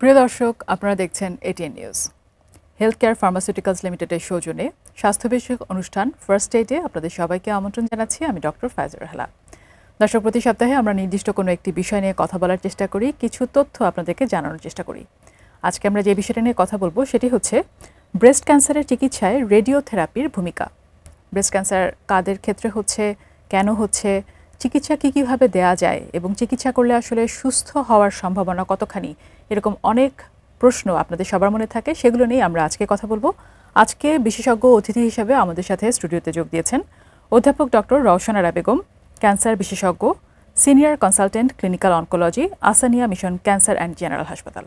প্রিয় দর্শক, আপনারা দেখছেন ATN news. Health care pharmaceuticals লিমিটেডের সৌজন্যে স্বাস্থ্য বিষয়ক অনুষ্ঠান ফার্স্ট এইডে আপনাদের সবাইকে আমন্ত্রণ জানাচ্ছি। আমি ডক্টর ফায়জুর রাহেলা। দর্শক, প্রতি সপ্তাহে আমরা নির্দিষ্ট কোনো একটি বিষয় নিয়ে কথা বলার চেষ্টা করি, কিছু তথ্য আপনাদেরকে জানানোর চেষ্টা করি। আজকে আমরা যে বিষয়টা নিয়ে কথা বলবো সেটি হচ্ছে ব্রেস্ট ক্যান্সারের চিকিৎসায় রেডিওথেরাপির ভূমিকা। ব্রেস্ট ক্যান্সার কাদের ক্ষেত্রে হচ্ছে, কেন হচ্ছে, চিকিৎসা কীভাবে দেয়া যায় এবং চিকিৎসা করলে আসলে সুস্থ হওয়ার সম্ভাবনা কতখানি, এরকম অনেক প্রশ্ন আপনাদের সবার মনে থাকে। সেগুলো নিয়ে আমরা আজকে কথা বলবো। আজকে বিশেষজ্ঞ অতিথি হিসেবে আমাদের সাথে স্টুডিওতে যোগ দিয়েছেন অধ্যাপক ডক্টর রওশন আরা বেগম, ক্যান্সার বিশেষজ্ঞ, senior consultant clinical oncology, Ahsania mission cancer and general হাসপাতাল।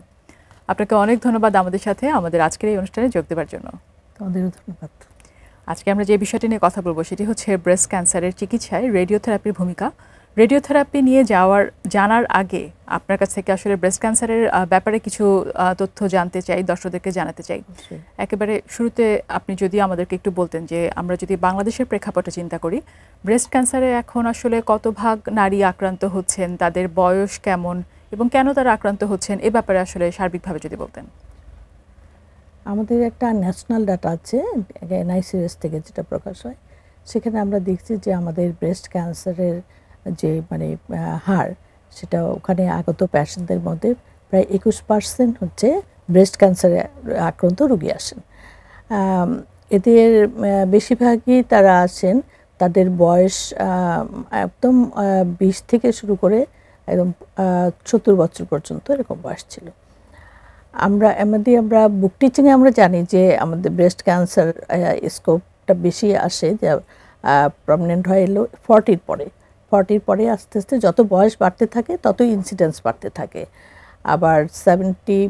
আপনাকে অনেক ধন্যবাদ আমাদের সাথে আমাদের আজকের এই অনুষ্ঠানে যোগ দেওয়ার জন্য। তোমাদেরও ধন্যবাদ। আজকে আমরা যে বিষয়টি নিয়ে কথা বলবো সেটি হচ্ছে ব্রেস্ট ক্যান্সারের চিকিৎসায় রেডিওথেরাপির ভূমিকা। রেডিওথেরাপি নিয়ে জানার আগে আপনার কাছ থেকে আসলে ব্রেস্ট ক্যান্সারের ব্যাপারে কিছু তথ্য জানতে চাই, দর্শকদেরকে জানাতে চাই। একেবারে শুরুতে আপনি যদি আমাদেরকে একটু বলতেন যে আমরা যদি বাংলাদেশের প্রেক্ষাপটে চিন্তা করি, ব্রেস্ট ক্যান্সারে এখন আসলে কত ভাগ নারী আক্রান্ত হচ্ছেন, তাদের বয়স কেমন এবং কেন তারা আক্রান্ত হচ্ছেন, এ ব্যাপারে আসলে সার্বিকভাবে যদি বলতেন। আমাদের একটা ন্যাশনাল ডাটা আছে NICS থেকে যেটা প্রকাশ হয়, সেখানে আমরা দেখছি যে আমাদের ব্রেস্ট ক্যান্সারের যে হার, সেটা ওখানে আগত পেশেন্টদের মধ্যে প্রায় 21% হচ্ছে ব্রেস্ট ক্যান্সারে আক্রান্ত রোগী আসেন। এদের বেশিরভাগই তারা আসেন, তাদের বয়স একদম 20 থেকে শুরু করে একদম 70 বছর পর্যন্ত এরকম বয়স ছিল। আমরা বুক টিচিংয়ে আমরা জানি যে আমাদের ব্রেস্ট ক্যান্সার স্কোপটা বেশি আসে, যে প্রমিনেন্ট হয় এলো 40-র পরে। 40-র পরে আস্তে আস্তে যত বয়স বাড়তে থাকে ততই ইনসিডেন্স বাড়তে থাকে। আবার 70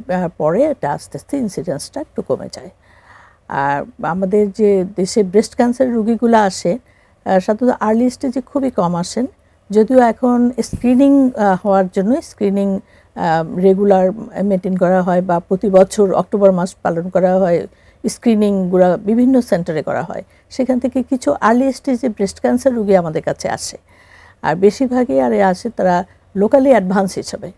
পরে এটা আস্তে আস্তে ইনসিডেন্সটা একটু কমে যায়। আর আমাদের যে দেশে ব্রেস্ট ক্যান্সার রোগীগুলো আসে সাধারণত আর্লি স্টেজে খুবই কম আসেন, যদিও এখন স্ক্রিনিং হওয়ার জন্য স্ক্রিনিং রেগুলার মেনটেন করা হয়, বা প্রতি বছর অক্টোবর মাস পালন করা হয়, স্ক্রিনিংগুলো বিভিন্ন সেন্টারে করা হয়। সেখান থেকে কিছু আর্লি স্টেজে ব্রেস্ট ক্যান্সার রোগী আমাদের কাছে আসে। আর বেশিরভাগই আসে তারা লোকালি অ্যাডভান্স হিসাবে,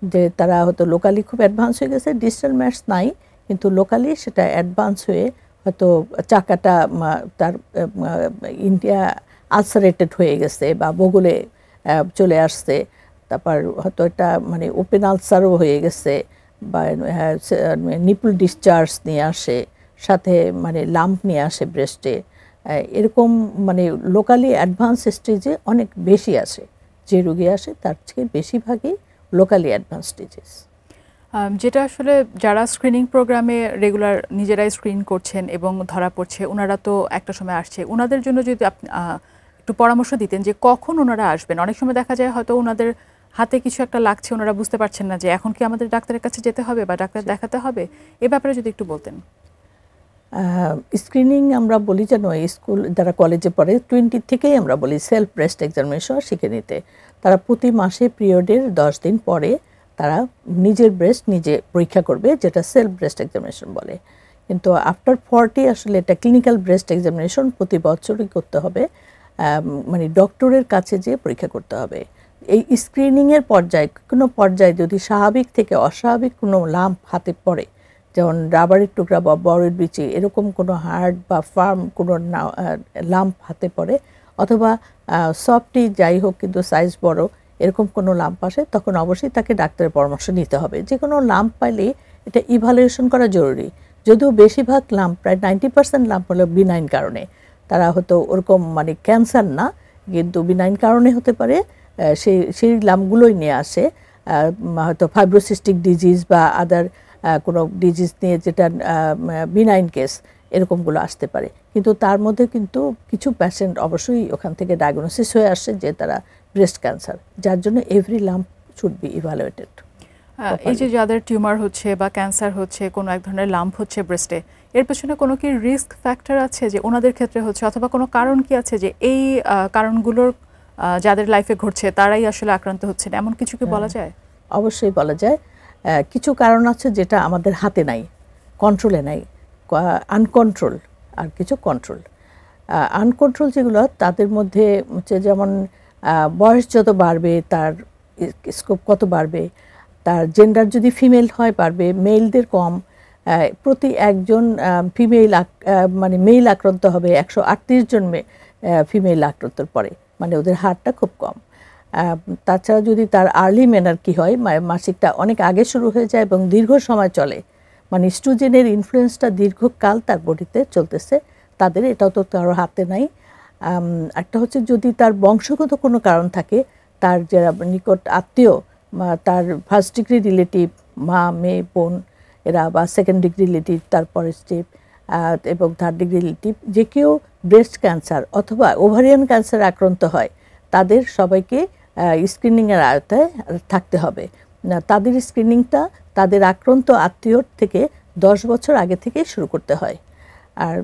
যে তারা হয়তো লোকালি খুব অ্যাডভান্স হয়ে গেছে, ডিজিটাল ম্যাটস নাই, কিন্তু লোকালি সেটা অ্যাডভান্স হয়ে হয়তো চাকাটা তার ইন্ডিয়া আলসারেটেড হয়ে গেছে বা বগলে চলে আসছে, তারপর হয়তো এটা ওপেন আলসারও হয়ে গেছে, বা নিপল ডিসচার্জ নিয়ে আসে, সাথে লাম্প নিয়ে আসে ব্রেস্টে। এরকম লোকালি অ্যাডভান্স স্টেজে অনেক বেশি আসে, যে রোগী আসে তার থেকে বেশিরভাগই লোকালি অ্যাডভান্স স্টেজেস। যেটা আসলে যারা স্ক্রিনিং প্রোগ্রামে রেগুলার নিজেরাই স্ক্রিন করছেন এবং ধরা পড়ছে, ওনারা তো একটা সময় আসছে, ওনাদের জন্য যদি আপনি একটু পরামর্শ দিতেন যে কখন ওনারা আসবেন। অনেক সময় দেখা যায় হয়তো ওনাদের হাতে কিছু একটা লাগছে, ওনারা বুঝতে পারছেন না যে এখন কি আমাদের ডাক্তারের কাছে যেতে হবে বা ডাক্তার দেখাতে হবে, এ ব্যাপারে যদি একটু বলতেন। স্ক্রিনিং আমরা বলি যেন স্কুল যারা কলেজে পড়ে 20 থেকেই আমরা বলি সেলফ ব্রেস্ট এক্সামিনেশন শিখে নিতে। তারা প্রতি মাসে পিরিয়ডের 10 দিন পরে তারা নিজের ব্রেস্ট নিজে পরীক্ষা করবে, যেটা সেলফ ব্রেস্ট এক্সামিনেশন বলে। কিন্তু আফটার 40 আসলে এটা ক্লিনিক্যাল ব্রেস্ট এক্সামিনেশন প্রতি বছরই করতে হবে, ডক্টরের কাছে যেয়ে পরীক্ষা করতে হবে। এই স্ক্রিনিংয়ের কোনো পর্যায়ে যদি স্বাভাবিক থেকে অস্বাভাবিক কোনো লাম্প হাতে পড়ে, যেমন রাবারের টুকরা বা বড়ের বিচি, এরকম কোনো হার্ড বা ফার্ম কোনো লাম্প হাতে পড়ে, অথবা সফটই যাই হোক কিন্তু সাইজ বড়, এরকম কোনো লাম্প আসে, তখন অবশ্যই তাকে ডাক্তারের পরামর্শ নিতে হবে। যে কোনো লাম্প পাইলেই এটা ইভ্যালুয়েশন করা জরুরি। যদিও বেশিরভাগ লাম্প, প্রায় 90% লাম্প হলো বিনাইন কারণে, তারা হয়তো ওরকম ক্যান্সার না, কিন্তু বিনাইন কারণে হতে পারে, সেই লাম্পগুলোই নিয়ে আসে, হয়তো ফাইব্রোসিস্টিক ডিজিজ বা আদার কোনো ডিজিজ নিয়ে, যেটা বিনাইন কেস, এরকমগুলো আসতে পারে। কিন্তু তার মধ্যে কিন্তু কিছু পেশেন্ট অবশ্যই ওখান থেকে ডায়াগনোসিস হয়ে আসছে যে তারা ব্রেস্ট ক্যান্সার, যার জন্য every lump should be evaluated. এই যে যাদের টিউমার হচ্ছে বা ক্যান্সার হচ্ছে, কোনো এক ধরনের লাম্প হচ্ছে ব্রেস্টে, এর পেছনে কোনো কি রিস্ক ফ্যাক্টর আছে যে ওনাদের ক্ষেত্রে হচ্ছে, অথবা কোনো কারণ কি আছে যে এই কারণগুলোর যাদের লাইফে ঘটছে তারাই আসলে আক্রান্ত হচ্ছেন, এমন কিছু কি বলা যায়? অবশ্যই বলা যায়। কিছু কারণ আছে যেটা আমাদের হাতে নাই, কন্ট্রোলে নাই, আনকন্ট্রোল, আর কিছু কন্ট্রোল। আনকন্ট্রোল যেগুলো, তাদের মধ্যে হচ্ছে যেমন বয়স যত বাড়বে তার স্কোপ কত বাড়বে, তার জেন্ডার যদি ফিমেল হয় পারবে, মেলদের কম, প্রতি একজন ফিমেল মানে মেল আক্রান্ত হবে 138 জন ফিমেল আক্রান্তর পরে, মানে ওদের হারটা খুব কম। তাছাড়া যদি তার আর্লি মেনার্কি হয়, মাসিকটা অনেক আগে শুরু হয়ে যায় এবং দীর্ঘ সময় চলে, মানে ইস্ট্রোজেনের ইনফ্লুয়েন্সটা দীর্ঘকাল তার বডিতে চলতেছে, তাদের এটাও তো কারো হাতে নাই। একটা হচ্ছে যদি তার বংশগত কোনো কারণ থাকে, তার যারা নিকট আত্মীয়, তার ফার্স্ট ডিগ্রি রিলেটিভ মা মেয়ে বোন এরা, বা সেকেন্ড ডিগ্রি রিলেটিভ তারপরে স্টেপ, এবং থার্ড ডিগ্রি রিলেটিভ, যে কেউ ব্রেস্ট ক্যান্সার অথবা ওভারিয়ান ক্যান্সার আক্রান্ত হয়, তাদের সবাইকে স্ক্রিনিংয়ের আওতায় থাকতে হবে। তাদের স্ক্রিনিংটা তাদের আক্রান্ত আত্মীয়র থেকে 10 বছর আগে থেকেই শুরু করতে হয়। আর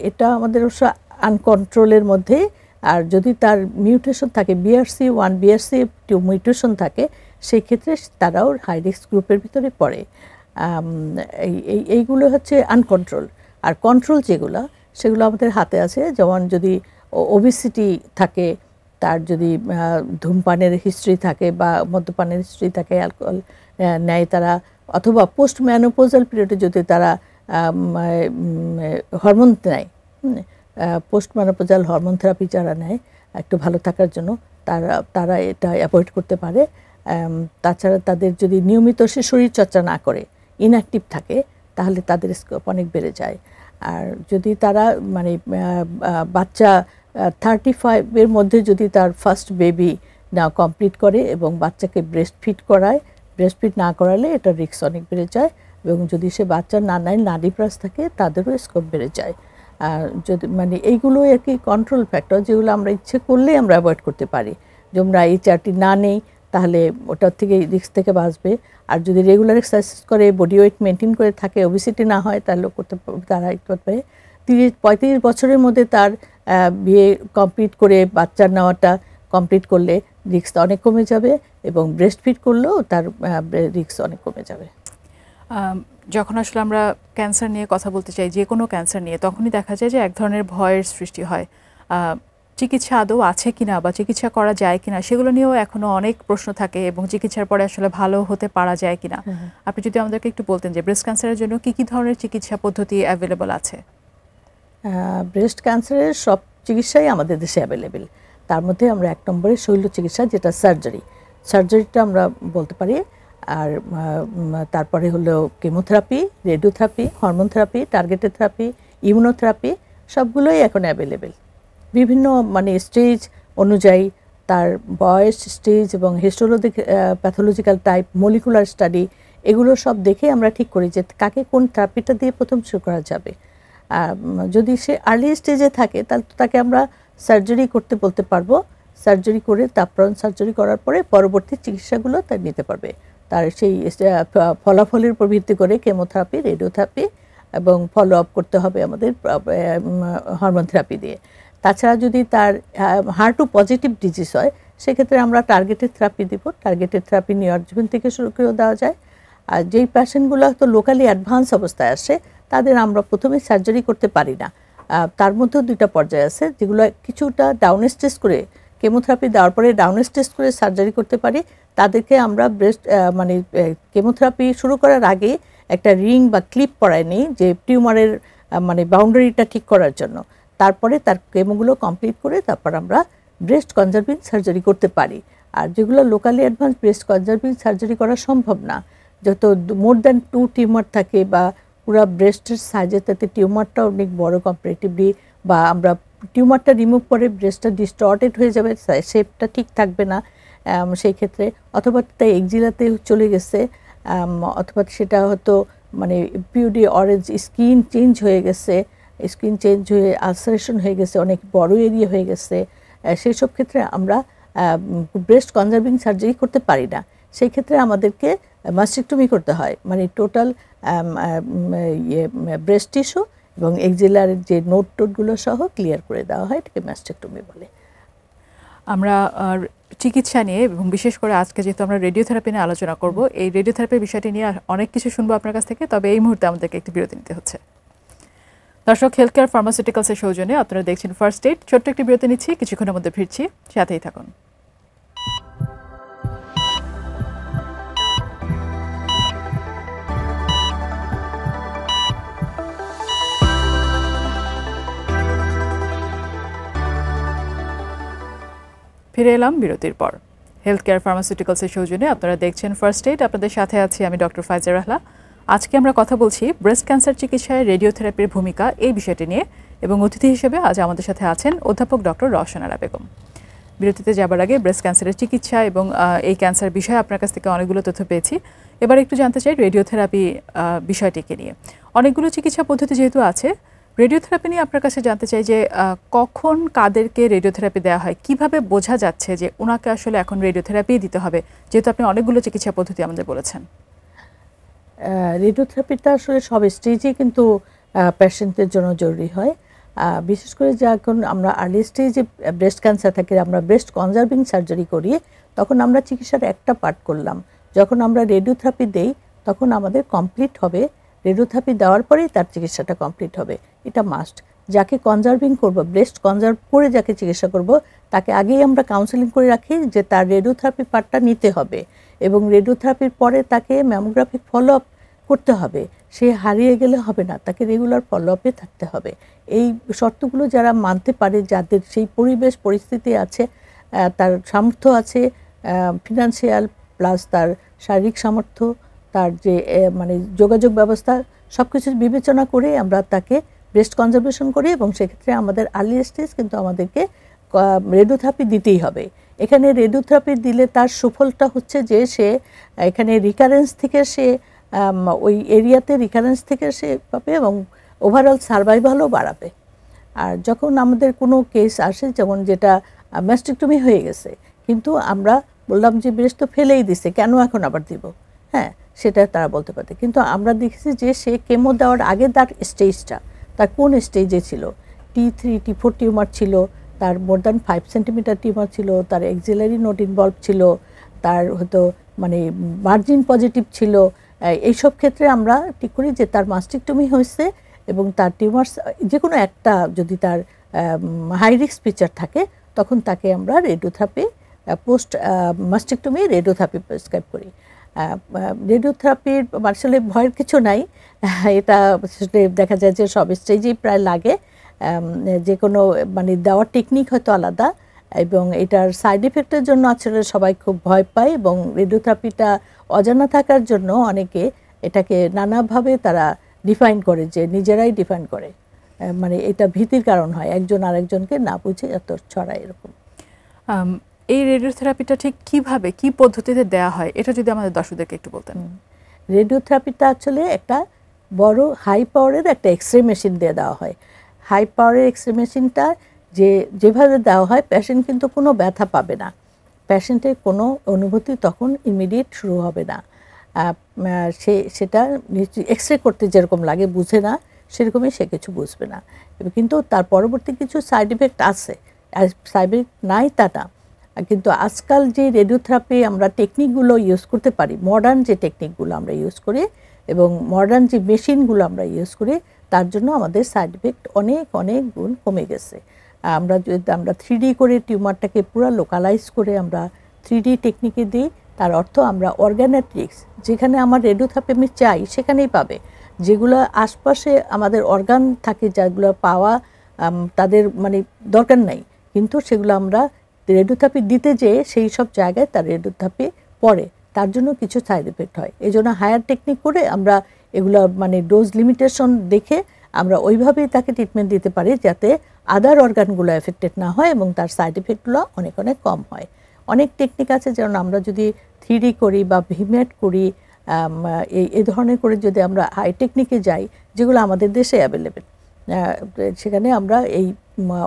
এটা আমাদের অবশ্য আনকন্ট্রোলের মধ্যে। আর যদি তার মিউটেশন থাকে, BRCA1 BRCA2 মিউটেশন থাকে, সেই ক্ষেত্রে তারাও হাই রিস্ক গ্রুপের ভিতরে পড়ে। এইগুলো হচ্ছে আনকন্ট্রোল। আর কন্ট্রোল যেগুলো, সেগুলো আমাদের হাতে আছে। যেমন যদি ওবেসিটি থাকে, তার যদি ধূমপানের হিস্ট্রি থাকে বা মদ্যপানের হিস্ট্রি থাকে, অ্যালকোহল নেয় তারা, অথবা পোস্ট ম্যানোপোজাল পিরিয়ডে যদি তারা হরমোন নেয়, পোস্ট ম্যানোপোজাল হরমোন থেরাপি যারা নেয় একটু ভালো থাকার জন্য, তারা এটা অ্যাভয়েড করতে পারে। তাছাড়া তাদের যদি নিয়মিত সে শরীরচর্চা না করে, ইনঅ্যাক্টিভ থাকে, তাহলে তাদের স্কোপ অনেক বেড়ে যায়। আর যদি তারা মানে বাচ্চা 35-এর মধ্যে যদি তার ফার্স্ট বেবি না কমপ্লিট করে এবং বাচ্চাকে ব্রেস্ট ফিড করায়, ব্রেস্ট ফিড না করালে এটা রিস্ক অনেক বেড়ে যায়। এবং যদি সে বাচ্চার নানায় নাড়িপ্রাস থাকে, তাদেরও স্কোপ বেড়ে যায়। আর যদি মানে এইগুলো আর কি কন্ট্রোল ফ্যাক্টর, যেগুলো আমরা ইচ্ছে করলেই আমরা অ্যাভয়েড করতে পারি। যে আমরা এই চারটি না নেই, তাহলে ওটার থেকে রিস্ক থেকে বাঁচবে। আর যদি রেগুলার এক্সারসাইজ করে, বডি ওয়েট মেনটেন করে থাকে, ওবেসিটি না হয়, তাহলে তারা করতে পারে। 35 বছরের মধ্যে তার বিয়ে কমপ্লিট করে বাচ্চা নেওয়াটা কমপ্লিট করলে রিস্ক অনেক কমে যাবে, এবং ব্রেস্ট ফিড করলেও তার রিস্ক অনেক কমে যাবে। যখন আসলে আমরা ক্যান্সার নিয়ে কথা বলতে চাই, যে কোনো ক্যান্সার নিয়ে, তখনই দেখা যায় যে এক ধরনের ভয়ের সৃষ্টি হয়। চিকিৎসা আদৌ আছে কিনা বা চিকিৎসা করা যায় কিনা, সেগুলো নিয়েও এখনো অনেক প্রশ্ন থাকে, এবং চিকিৎসার পরে আসলে ভালো হতে পারা যায় কিনা। আপনি যদি আমাদেরকে একটু বলতেন যে ব্রেস্ট ক্যান্সারের জন্য কি কি ধরনের চিকিৎসা পদ্ধতি অ্যাভেলেবল আছে? ব্রেস্ট ক্যান্সারের সব চিকিৎসাই আমাদের দেশে অ্যাভেলেবেল। তার মধ্যে আমরা 1 নম্বরে শৈল্য চিকিৎসা, যেটা সার্জারিটা আমরা বলতে পারি। আর তারপরে হলো chemotherapy, radiotherapy, hormone therapy, targeted therapy, immunotherapy, সবগুলোই এখন অ্যাভেলেবেল। বিভিন্ন মানে স্টেজ অনুযায়ী, তার বয়স, স্টেজ এবং histology, pathological type, molecular study, এগুলো সব দেখে আমরা ঠিক করি যে কাকে কোন থেরাপিটা দিয়ে প্রথম শুরু করা যাবে। যদি সে আর্লি স্টেজে থাকে, তাহলে তাকে আমরা সার্জারি করতে বলতে পারবো। সার্জারি করে, তারপর সার্জারি করার পরে পরবর্তী চিকিৎসাগুলো তার নিতে পারবে। তার সেই ফলাফলের উপর ভিত্তি করে কেমোথেরাপি, রেডিওথেরাপি এবং ফলো আপ করতে হবে আমাদের হরমোন থেরাপি দিয়ে। তাছাড়া যদি তার HER2 পজিটিভ ডিজিজ হয়, সেক্ষেত্রে আমরা টার্গেটেড থেরাপি দিব। টার্গেটেড থেরাপি নিউআডজুভেন্ট থেকে শুরু করে দেওয়া যায়। আর যেই পেশেন্টগুলো তো লোকালি অ্যাডভান্স অবস্থায় আসে, তাদের আমরা প্রথমে সার্জারি করতে পারি না। তার মধ্যেও 2টা পর্যায় আছে, যেগুলো কিছুটা ডাউন স্টেজ করে, কেমোথেরাপি দেওয়ার পরে ডাউন স্টেজ করে সার্জারি করতে পারি। তাদেরকে আমরা ব্রেস্ট মানে কেমোথেরাপি শুরু করার আগে একটা রিং বা ক্লিপ পরায় নিই, যে টিউমারের মানে বাউন্ডারিটা ঠিক করার জন্য। তারপরে তার কেমোগুলো কমপ্লিট করে তারপর আমরা ব্রেস্ট কনজারভিং সার্জারি করতে পারি। আর যেগুলো লোকালি অ্যাডভান্স, ব্রেস্ট কনজারভিং সার্জারি করা সম্ভব না, যত মোর দ্যান 2 টিউমার থাকে বা পুরো ব্রেস্টের সাইজে, তাতে টিউমারটা অনেক বড় কম্পারেটিভলি, বা আমরা টিউমারটা রিমুভ করে ব্রেস্টটা ডিস্টর্টেড হয়ে যাবে, শেপটা ঠিক থাকবে না সেই ক্ষেত্রে, অথবা তাই এক্সিলাতে চলে গেছে, অথবা সেটা হয়তো মানে পিউডি অরেঞ্জ স্কিন চেঞ্জ হয়ে গেছে, স্কিন চেঞ্জ হয়ে আলসারেশন হয়ে গেছে, অনেক বড় এরিয়া হয়ে গেছে, সেই সব ক্ষেত্রে আমরা ব্রেস্ট কনজারভিং সার্জারি করতে পারি না। সেই ক্ষেত্রে আমাদেরকে মাস্টেক্টমি করতে হয়, মানে টোটাল ব্রেস্ট টিস্যু এবং এক্সিলার যে নোটগুলো সহ ক্লিয়ার করে দেওয়া হয়, এটাকে মাস্টেক্টমি বলে। আমরা চিকিৎসা নিয়ে, এবং বিশেষ করে আজকে যেহেতু আমরা রেডিওথেরাপি নিয়ে আলোচনা করব, এই রেডিওথেরাপির বিষয়টি নিয়ে অনেক কিছু শুনবো আপনার কাছ থেকে। তবে এই মুহূর্তে আমাদেরকে একটি বিরতি নিতে হচ্ছে। দর্শক, হেলথ কেয়ার ফার্মাসিউটিক্যালসের সৌজন্যে আপনারা দেখছেন ফার্স্ট এইড। ছোট্ট একটি বিরতি নিচ্ছি, কিছুক্ষণের মধ্যে ফিরছি, সাথেই থাকুন। ফিরে এলাম বিরতির পর। হেলথ কেয়ার ফার্মাসিউটিক্যালসের সৌজন্যে আপনারা দেখছেন ফার্স্ট এইড। আপনাদের সাথে আছি আমি ডক্টর ফাইজা রাহলা। আজকে আমরা কথা বলছি ব্রেস্ট ক্যান্সার চিকিৎসায় রেডিওথেরাপির ভূমিকা এই বিষয়টি নিয়ে, এবং অতিথি হিসেবে আজ আমাদের সাথে আছেন অধ্যাপক ডক্টর রওশন আরা বেগম। বিরতিতে যাবার আগে ব্রেস্ট ক্যান্সারের চিকিৎসা এবং এই ক্যান্সার বিষয়ে আপনার কাছ থেকে অনেকগুলো তথ্য পেয়েছি। এবার একটু জানতে চাই রেডিওথেরাপি বিষয়টিকে নিয়ে। অনেকগুলো চিকিৎসা পদ্ধতি যেহেতু আছে, রেডিওথেরাপি নিয়ে আপনার কাছে জানতে চাই যে কখন কাদেরকে রেডিওথেরাপি দেওয়া হয়, কিভাবে বোঝা যাচ্ছে যে ওনাকে আসলে এখন রেডিওথেরাপি দিতে হবে, যেহেতু আপনি অনেকগুলো চিকিৎসা পদ্ধতি আমাদের বলেছেন। রেডিওথেরাপিটা আসলে সব স্টেজে কিন্তু পেশেন্টের জন্য জরুরি হয়। বিশেষ করে যখন আমরা আর্লি স্টেজে ব্রেস্ট ক্যান্সার থাকে, আমরা ব্রেস্ট কনজারভিং সার্জারি করি, তখন আমরা চিকিৎসার একটা পার্ট করলাম। যখন আমরা রেডিওথেরাপি দেই তখন আমাদের কমপ্লিট হবে, রেডিওথেরাপি দেওয়ার পরেই তার চিকিৎসাটা কমপ্লিট হবে, এটা মাস্ট। যাকে কনজারভিং করব, ব্রেস্ট কনজার্ভ করে যাকে চিকিৎসা করব, তাকে আগেই আমরা কাউন্সেলিং করে রাখি যে তার রেডিওথেরাপি পার্টটা নিতে হবে, এবং রেডিওথেরাপির পরে তাকে ম্যামোগ্রাফিক ফলো আপ করতে হবে। সে হারিয়ে গেলে হবে না, তাকে রেগুলার ফলো আপে থাকতে হবে। এই শর্তগুলো যারা মানতে পারে, যাদের সেই পরিবেশ পরিস্থিতি আছে, তার সামর্থ্য আছে, ফিনান্সিয়াল প্লাস তার শারীরিক সামর্থ্য, তার যে মানে যোগাযোগ ব্যবস্থা, সব কিছু বিবেচনা করে আমরা তাকে ব্রেস্ট কনজারভেশন করি, এবং সেক্ষেত্রে আমাদের আর্লি স্টেজ কিন্তু আমাদেরকে রেডিওথেরাপি দিতেই হবে। এখানে রেডিওথেরাপি দিলে তার সুফলটা হচ্ছে যে সে এখানে রিকারেন্স থেকে সে ওই এরিয়াতে রিকারেন্স থেকে সে পাবে, এবং ওভারঅল সার্ভাইভালও বাড়াবে। আর যখন আমাদের কোনো কেস আসে, যেমন যেটা ম্যাস্টেক্টমি হয়ে গেছে, কিন্তু আমরা বললাম যে ব্রেস্ট তো ফেলেই দিছে, কেন এখন আবার দিব, হ্যাঁ, সেটা তারা বলতে পারে। কিন্তু আমরা দেখেছি যে সে কেমো দেওয়ার আগে তার স্টেজটা, তার কোন স্টেজে ছিল, T3 T4 টিউমার ছিল, তার মোর দ্যান 5 সেন্টিমিটার টিউমার ছিল, তার এক্সিলারি নোড ইনভলভ ছিল, তার হয়তো মানে মার্জিন পজিটিভ ছিল। এইসব ক্ষেত্রে আমরা ঠিক করি যে তার মাস্টেক্টমি হয়েছে, এবং তার টিউমার যে কোনো একটা যদি তার হাই রিস্ক ফিচার থাকে, তখন তাকে আমরা radiotherapy post mastectomy radiotherapy prescribe করি। রেডিওথেরাপির আসলে ভয়ের কিছু নাই, এটা আসলে দেখা যায় যে সব স্টেজেই প্রায় লাগে। যে কোনো মানে দেওয়ার টেকনিক হয়তো আলাদা, এবং এটার সাইড এফেক্টের জন্য আসলে সবাই খুব ভয় পায়, এবং রেডিওথেরাপিটা অজানা থাকার জন্য অনেকে এটাকে নানাভাবে তারা ডিফাইন করে, যে নিজেরাই ডিফাইন করে, মানে এটা ভীতির কারণ হয়, একজন আরেকজনকে না বুঝে এত ছড়ায় এরকম। এই রেডিওথেরাপিটা ঠিক কিভাবে, কি পদ্ধতিতে দেওয়া হয়, এটা যদি আমাদের দর্শকদেরকে একটু বলতেন। রেডিওথেরাপিটা আসলে একটা বড় হাই পাওয়ারের একটা এক্সরে মেশিন দিয়ে দেওয়া হয়। হাই পাওয়ারের এক্সরে মেশিনটা যেভাবে দেওয়া হয়, পেশেন্ট কিন্তু কোনো ব্যথা পাবে না, পেশেন্টের কোনো অনুভূতি তখন ইমিডিয়েট শুরু হবে না। সেটা এক্সরে করতে যেরকম লাগে বুঝে না, সেরকমই সে কিছু বুঝবে না। কিন্তু তার পরবর্তী কিছু সাইড ইফেক্ট আছে, সাইড ইফেক্ট নাই তা না। কিন্তু আজকাল যে রেডিওথেরাপি আমরা টেকনিকগুলো ইউজ করতে পারি, মডার্ন যে টেকনিকগুলো আমরা ইউজ করি এবং মডার্ন যে মেশিনগুলো আমরা ইউজ করি, তার জন্য আমাদের সাইড ইফেক্ট অনেক অনেক গুণ কমে গেছে। আমরা যদি আমরা 3D করে টিউমারটাকে পুরো লোকালাইজ করে আমরা 3D টেকনিকে দিই, তার অর্থ আমরা অর্গানেট্রিক্স, যেখানে আমার রেডিওথেরাপি আমি চাই সেখানেই পাবে। যেগুলো আশপাশে আমাদের অর্গান থাকে, যেগুলো পাওয়া তাদের মানে দরকার নাই, কিন্তু সেগুলো আমরা রেডিওথেরাপি দিতে যেয়ে সেই সব জায়গায় তার রেডিওথেরাপি পড়ে, তার জন্য কিছু সাইড এফেক্ট হয়। এই জন্য হায়ার টেকনিক করে আমরা এগুলো মানে ডোজ লিমিটেশন দেখে আমরা ওইভাবেই তাকে ট্রিটমেন্ট দিতে পারি, যাতে আদার অর্গানগুলো এফেক্টেড না হয় এবং তার সাইড এফেক্টগুলো অনেক অনেক কম হয়। অনেক টেকনিক আছে, যেমন আমরা যদি 3D করি বা ভিমেট করি, এই ধরনের করে যদি আমরা হাই টেকনিকে যাই, যেগুলো আমাদের দেশে অ্যাভেলেবেল, সেখানে আমরা এই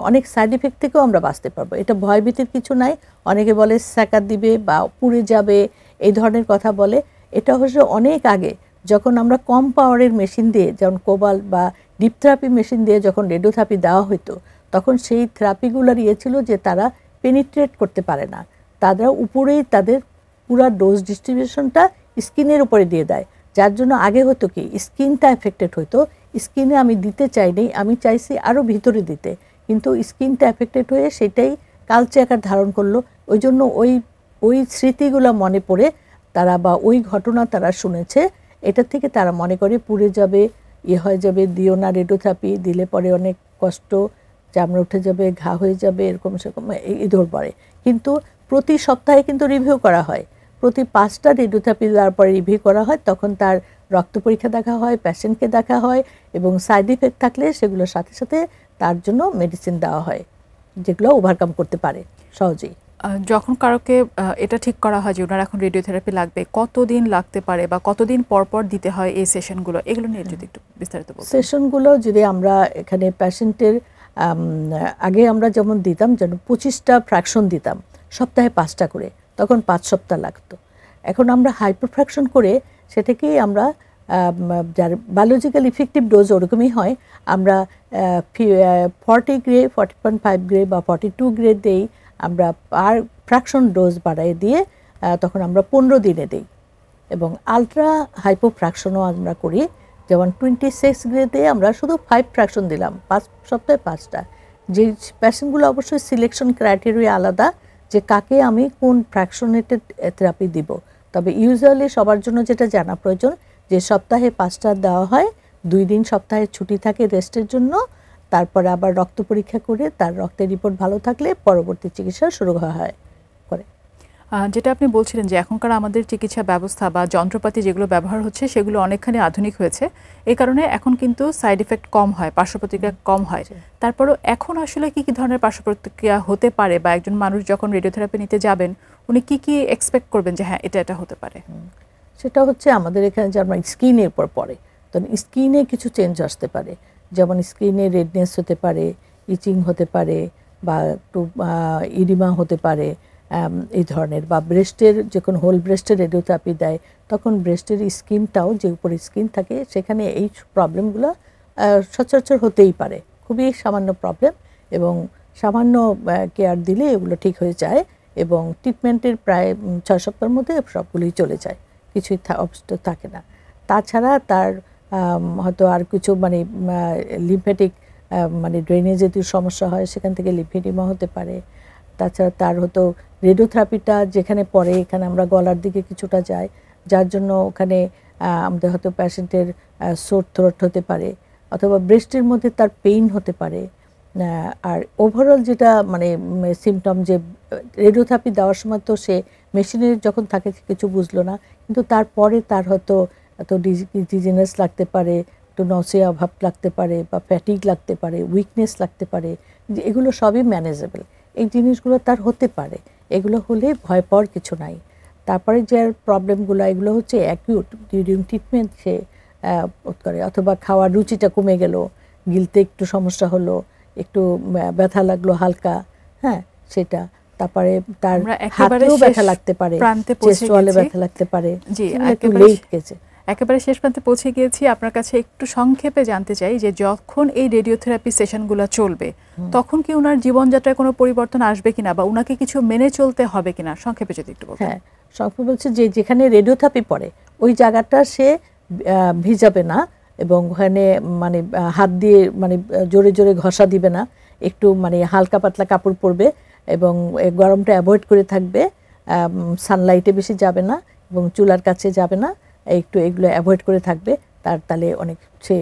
অনেক সাইড এফেক্ট থেকেও আমরা বাঁচতে পারবো। এটা ভয়ভীতির কিছু নাই। অনেকে বলে স্যাকার দিবে বা পুড়ে যাবে, এই ধরনের কথা বলে। এটা হচ্ছে অনেক আগে, যখন আমরা কম পাওয়ারের মেশিন দিয়ে, যেমন কোবাল্ট বা ডিপ থেরাপি মেশিন দিয়ে যখন রেডিওথেরাপি দেওয়া হতো, তখন সেই থেরাপিগুলোর ছিল যে তারা পেনিট্রেট করতে পারে না, তারা উপরেই তাদের পুরো ডোজ ডিস্ট্রিবিউশনটা স্কিনের উপরে দিয়ে দেয়, যার জন্য আগে হতো কি স্কিনটা এফেক্টেড হতো। স্কিনে আমি দিতে চাইনি, আমি চাইছি আরও ভিতরে দিতে, কিন্তু স্কিনটা এফেক্টেড হয়ে সেটাই কালচে আকার ধারণ করলো। ওই জন্য ওই স্মৃতিগুলো মনে পড়ে তারা, বা ওই ঘটনা তারা শুনেছে, এটা থেকে তারা মনে করে পুড়ে যাবে, হয়ে যাবে, দিও না রেডিওথেরাপি দিলে পরে অনেক কষ্ট, চামড়া উঠে যাবে, ঘা হয়ে যাবে, এরকম সেরকম এই ধর পড়ে। কিন্তু প্রতি সপ্তাহে কিন্তু রিভিউ করা হয়, প্রতি 5টা রেডিওথেরাপি দেওয়ার পরে রিভিউ করা হয়, তখন তার রক্ত পরীক্ষা দেখা হয়, পেশেন্টকে দেখা হয়, এবং সাইড ইফেক্ট থাকলে সেগুলোর সাথে সাথে তার জন্য মেডিসিন দেওয়া হয়, যেগুলো ওভারকাম করতে পারে সহজেই। যখন কারোকে এটা ঠিক করা হয় যে ওনার এখন রেডিওথেরাপি লাগবে, কতদিন লাগতে পারে বা কতদিন পর পর দিতে হয় এই সেশনগুলো, এগুলো নিয়ে যদি একটু বিস্তারিত বলতেন। সেশনগুলো যদি আমরা এখানে পেশেন্টের আগে আমরা যেমন দিতাম, যেন 25টা ফ্র্যাকশন দিতাম, সপ্তাহে 5টা করে, তখন 5 সপ্তাহ লাগতো। এখন আমরা হাইপারফ্র্যাকশন করে সেটাকেই আমরা যার বায়োলজিক্যাল ইফেক্টিভ ডোজ ওরকমই হয়, আমরা 40 গ্রে, 40.5 গ্রে বা 42 গ্রে দেই, আমরা আর ফ্র্যাকশন ডোজ বাড়াই দিয়ে তখন আমরা 15 দিনে দেই। এবং আলট্রা হাইপোফ্র্যাকশনও আমরা করি, যেমন 26 গ্রেডে আমরা শুধু 5 ফ্র্যাকশন দিলাম, 5 সপ্তাহে 5টা। যে পেশেন্টগুলো অবশ্যই সিলেকশন ক্রাইটেরিয়া আলাদা, যে কাকে আমি কোন ফ্র্যাকশনেটেড থেরাপি দিব। তবে ইউজুয়ালি সবার জন্য যেটা জানা প্রয়োজন, যে সপ্তাহে 5টা দেওয়া হয়, 2 দিন সপ্তাহে ছুটি থাকে রেস্টের জন্য, তারপরে আবার রক্ত পরীক্ষা করে তার রক্তের রিপোর্ট ভালো থাকলে পরবর্তী চিকিৎসা শুরু হয় করে। যেটা আপনি বলছিলেন যে এখনকার আমাদের চিকিৎসা ব্যবস্থা বা যন্ত্রপাতি যেগুলো ব্যবহার হচ্ছে সেগুলো অনেকখানি আধুনিক হয়েছে, এই কারণে এখন কিন্তু সাইড ইফেক্ট কম হয়, পার্শ্ব প্রতিক্রিয়া কম হয়। তারপরও এখন আসলে কি কি ধরনের পার্শ্ব প্রতিক্রিয়া হতে পারে, বা একজন মানুষ যখন রেডিওথেরাপি নিতে যাবেন উনি কি কি এক্সপেক্ট করবেন যে হ্যাঁ এটা হতে পারে? সেটা হচ্ছে আমাদের এখানে যে আমরা স্কিনের উপর পড়ে, তখন স্কিনে কিছু চেঞ্জ আসতে পারে, যেমন স্কিনে রেডনেস হতে পারে, ইচিং হতে পারে, বা একটু ইডিমা হতে পারে এই ধরনের, বা ব্রেস্টের যখন হোল ব্রেস্টের রেডিওথেরাপি দেয় তখন ব্রেস্টের স্কিনটাও, যে উপরে স্কিন থাকে সেখানে এই প্রবলেমগুলো সচরাচর হতেই পারে, খুবই সামান্য প্রবলেম, এবং সামান্য কেয়ার দিলে এগুলো ঠিক হয়ে যায়, এবং ট্রিটমেন্টের প্রায় 6 সপ্তাহের মধ্যে সবগুলোই চলে যায়, কিছুই অবস্থা থাকে না। তাছাড়া তার হয়তো আর কিছু মানে লিম্ফেটিক মানে ড্রেনেজ যদি সমস্যা হয় সেখান থেকে লিম্ফেডিমা হতে পারে। তাছাড়া তার হয়তো রেডিওথেরাপিটা যেখানে পড়ে এখানে আমরা গলার দিকে কিছুটা যাই, যার জন্য ওখানে আমাদের হয়তো পেশেন্টের সোর থ্রোট হতে পারে, অথবা ব্রেস্টের মধ্যে তার পেইন হতে পারে। আর ওভারঅল যেটা মানে সিমটম, যে রেডিওথেরাপি দেওয়ার সময় তো সে মেশিনে যখন থাকে কিছু বুঝলো না, কিন্তু তারপরে তার হয়তো ডিজিনেস লাগতে পারে, একটু নসিয়া ভাব লাগতে পারে, বা ফ্যাটিক লাগতে পারে, উইকনেস লাগতে পারে, যে এগুলো সবই ম্যানেজেবল। এই জিনিসগুলো তার হতে পারে, এগুলো হলে ভয় পাওয়ার কিছু নাই। তারপরে যে প্রবলেমগুলো এগুলো হচ্ছে অ্যাকিউট, ডিউরিং ট্রিটমেন্ট সে করে, অথবা খাওয়ার রুচিটা কমে গেল, গিলতে একটু সমস্যা হলো, একটু ব্যথা লাগলো হালকা, হ্যাঁ সেটা। তারপরে তার হাতেও ব্যথা লাগতে পারে, চেস্ট ওয়ালে ব্যথা লাগতে পারে। জি, একেবারে শেষ প্রান্তে পৌঁছে গিয়েছি। আপনার কাছে একটু সংক্ষেপে জানতে চাই যে যখন এই রেডিওথেরাপি সেশনগুলো চলবে তখন কি ওনার জীবনযাত্রায় কোনো পরিবর্তন আসবে কিনা, বা ওনাকে কিছু মেনে চলতে হবে কিনা, সংক্ষেপে যদি একটু বলতেন। হ্যাঁ, সংক্ষেপে বলছে যে যেখানে রেডিওথেরাপি পড়ে ওই জায়গাটা সে ভিজাবে না, এবং ওখানে মানে হাত দিয়ে মানে জোরে জোরে ঘষা দিবে না, একটু মানে হালকা পাতলা কাপড় পরবে, এবং গরমটা অ্যাভয়েড করে থাকবে, সানলাইটে বেশি যাবে না, এবং চুলার কাছে যাবে না, একটু এগুলো অ্যাভয়েড করে থাকবে। তাহলে অনেক সে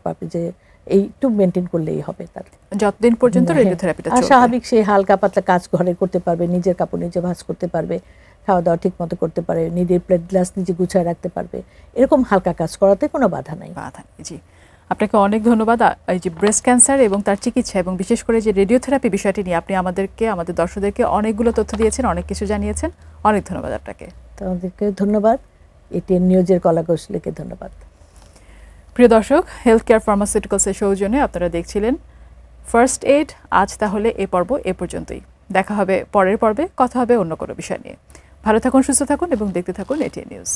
পাবে, যে এই একটু মেনটেন করলেই হবে তার, যতদিন পর্যন্ত রেডিওথেরাপিটা চলবে। স্বাভাবিক সে হালকা পাতলা কাজ ঘরে করতে পারবে, নিজের কাপড় নিজে ভাঁজ করতে পারবে, খাওয়া দাওয়া ঠিক মতো করতে পারে, নিজের প্লেট গ্লাস নিজে গুছিয়ে রাখতে পারবে, এরকম হালকা কাজ করাতে কোনো বাধা নাই। জি, আপনাকে অনেক ধন্যবাদ। এই যে ব্রেস্ট ক্যান্সার এবং তার চিকিৎসা, এবং বিশেষ করে যে রেডিওথেরাপি বিষয়টি নিয়ে আপনি আমাদেরকে, আমাদের দর্শকদেরকে অনেকগুলো তথ্য দিয়েছেন, অনেক কিছু জানিয়েছেন। অনেক ধন্যবাদ আপনাকে। তোমাদেরকে ধন্যবাদ, এটিএন নিউজের কলাকৌশলীকে ধন্যবাদ। প্রিয় দর্শক, হেলথ কেয়ার ফার্মাসিউটিক্যালসের সৌজন্যে আপনারা দেখছিলেন ফার্স্ট এইড। আজ তাহলে এ পর্ব এ পর্যন্তই। দেখা হবে পরের পর্বে, কথা হবে অন্য কোনো বিষয় নিয়ে। ভালো থাকুন, সুস্থ থাকুন এবং দেখতে থাকুন এটিএন নিউজ।